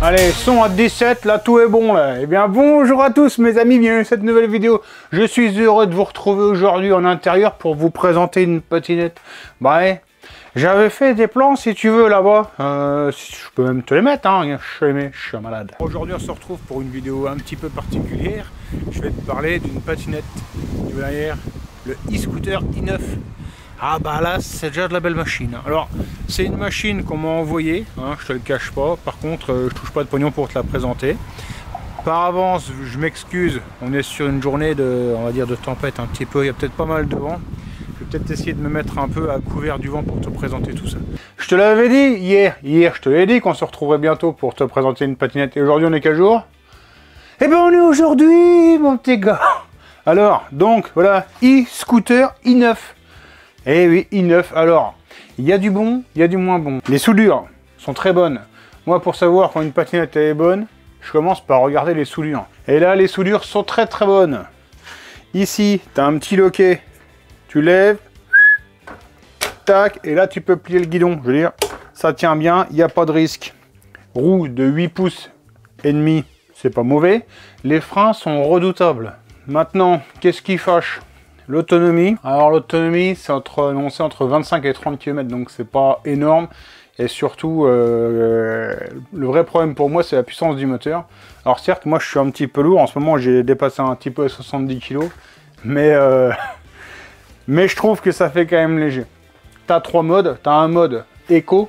Allez, son à 17, là tout est bon là. Eh bien bonjour à tous mes amis, bienvenue dans cette nouvelle vidéo. Je suis heureux de vous retrouver aujourd'hui en intérieur pour vous présenter une patinette. Bah ouais, j'avais fait des plans si tu veux là-bas. Je peux même te les mettre, hein. Je suis un malade. Aujourd'hui on se retrouve pour une vidéo un petit peu particulière. Je vais te parler d'une patinette du derrière, le e-scooter i9. Ah bah là c'est déjà de la belle machine. Alors c'est une machine qu'on m'a envoyée, hein, je te le cache pas. Par contre je touche pas de pognon pour te la présenter. Par avance je m'excuse, on est sur une journée de, on va dire, de tempête un petit peu, il y a peut-être pas mal de vent. Je vais peut-être essayer de me mettre un peu à couvert du vent pour te présenter tout ça. Je te l'avais dit hier je te l'ai dit qu'on se retrouverait bientôt pour te présenter une patinette. Et aujourd'hui on est quel jour? Eh ben on est aujourd'hui mon petit gars. Alors donc voilà, e-scooter i9. Eh oui, i9. Alors, il y a du bon, il y a du moins bon. Les soudures sont très bonnes. Moi, pour savoir quand une patinette est bonne, je commence par regarder les soudures. Et là, les soudures sont très très bonnes. Ici, tu as un petit loquet. Tu lèves, tac, et là, tu peux plier le guidon. Je veux dire, ça tient bien, il n'y a pas de risque. Roue de 8 pouces et demi, c'est pas mauvais. Les freins sont redoutables. Maintenant, qu'est-ce qui fâche? L'autonomie. Alors l'autonomie, c'est annoncé entre 25 et 30 km, donc c'est pas énorme. Et surtout, le vrai problème pour moi, c'est la puissance du moteur. Alors certes, moi je suis un petit peu lourd. En ce moment, j'ai dépassé un petit peu les 70 kg. Mais je trouve que ça fait quand même léger. Tu as 3 modes. Tu as un mode éco.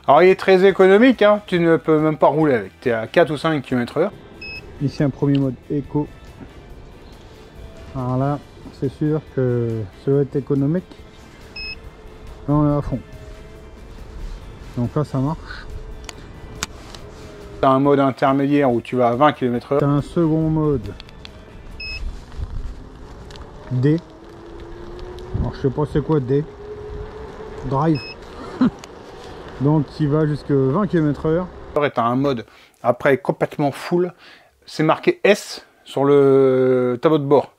Alors il est très économique, hein. Tu ne peux même pas rouler avec. Tu es à 4 ou 5 km/h. Ici, un premier mode éco. Alors là, c'est sûr que ça va être économique. Là on est à fond. Donc là ça marche. Tu as un mode intermédiaire où tu vas à 20 km/h. Tu as un second mode D. Alors je sais pas c'est quoi D. Drive. Donc il va jusqu'à 20 km/h. Et tu as un mode après complètement full. C'est marqué S sur le tableau de bord.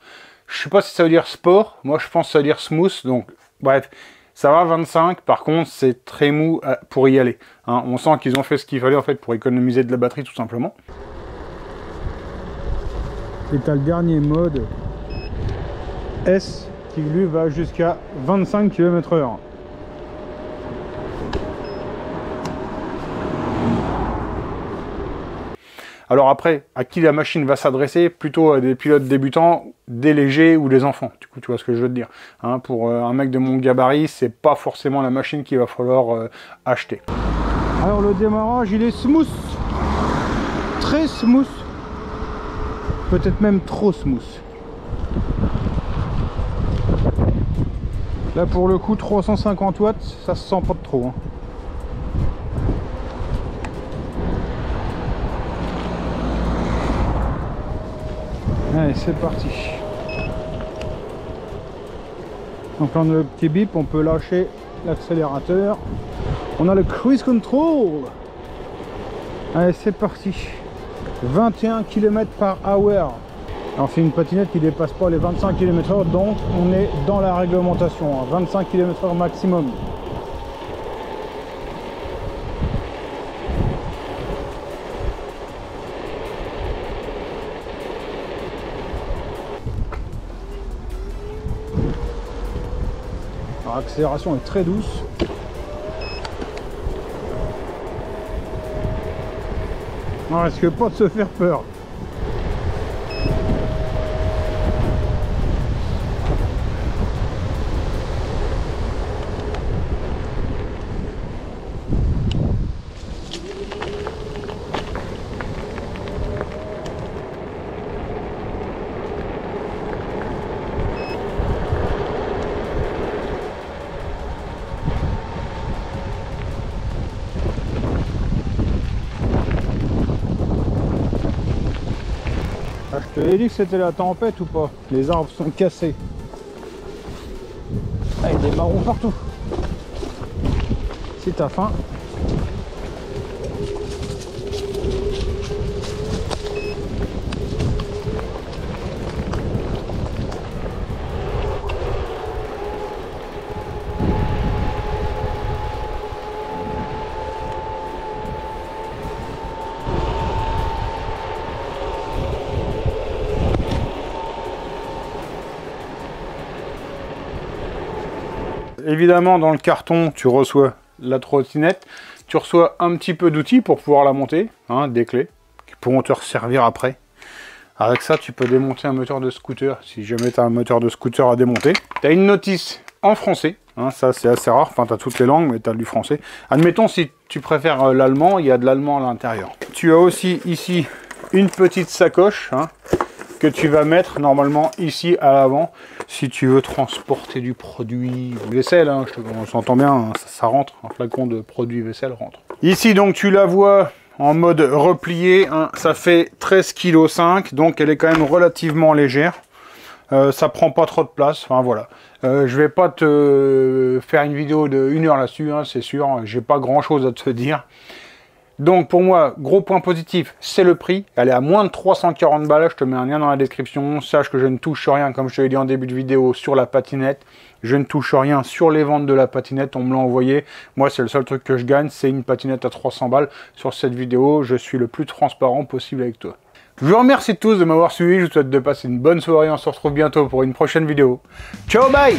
Je sais pas si ça veut dire sport, moi je pense que ça veut dire smooth, donc bref, ça va 25, par contre c'est très mou pour y aller. Hein. On sent qu'ils ont fait ce qu'il fallait en fait pour économiser de la batterie tout simplement. Et tu as le dernier mode S qui lui va jusqu'à 25 km/h. Alors après, à qui la machine va s'adresser? Plutôt à des pilotes débutants, des légers ou des enfants. Du coup, tu vois ce que je veux te dire. Hein, pour un mec de mon gabarit, c'est pas forcément la machine qu'il va falloir acheter. Alors le démarrage, il est smooth. Très smooth. Peut-être même trop smooth. Là pour le coup, 350 watts, ça se sent pas de trop. Hein. Allez, c'est parti. Donc on a le petit bip, on peut lâcher l'accélérateur. On a le cruise control. Allez, c'est parti. 21 km/h. Alors c'est une patinette qui dépasse pas les 25 km/h, donc on est dans la réglementation. 25 km/h maximum. L'accélération est très douce. On risque pas de se faire peur. Je te l'ai dit que c'était la tempête ou pas? Les arbres sont cassés. Ah, il y a des marrons partout. Si t'as faim. Évidemment, dans le carton, tu reçois la trottinette. Tu reçois un petit peu d'outils pour pouvoir la monter, hein, des clés, qui pourront te servir après. Avec ça, tu peux démonter un moteur de scooter, si jamais tu as un moteur de scooter à démonter. Tu as une notice en français, hein, ça c'est assez rare, enfin tu as toutes les langues, mais tu as du français. Admettons, si tu préfères l'allemand, il y a de l'allemand à l'intérieur. Tu as aussi ici une petite sacoche, hein, que tu vas mettre normalement ici à l'avant, si tu veux transporter du produit vaisselle, hein, on s'entend bien, hein, ça rentre, un flacon de produit vaisselle rentre. Ici donc tu la vois en mode replié, hein, ça fait 13,5 kg, donc elle est quand même relativement légère. Ça prend pas trop de place, enfin voilà. Je vais pas te faire une vidéo de 1 heure là-dessus, hein, c'est sûr, j'ai pas grand chose à te dire. Donc pour moi, gros point positif, c'est le prix. Elle est à moins de 340 balles, je te mets un lien dans la description. Sache que je ne touche rien, comme je te l'ai dit en début de vidéo, sur la patinette. Je ne touche rien sur les ventes de la patinette, on me l'a envoyé. Moi, c'est le seul truc que je gagne, c'est une patinette à 300 balles. Sur cette vidéo, je suis le plus transparent possible avec toi. Je vous remercie tous de m'avoir suivi, je vous souhaite de passer une bonne soirée, on se retrouve bientôt pour une prochaine vidéo. Ciao, bye!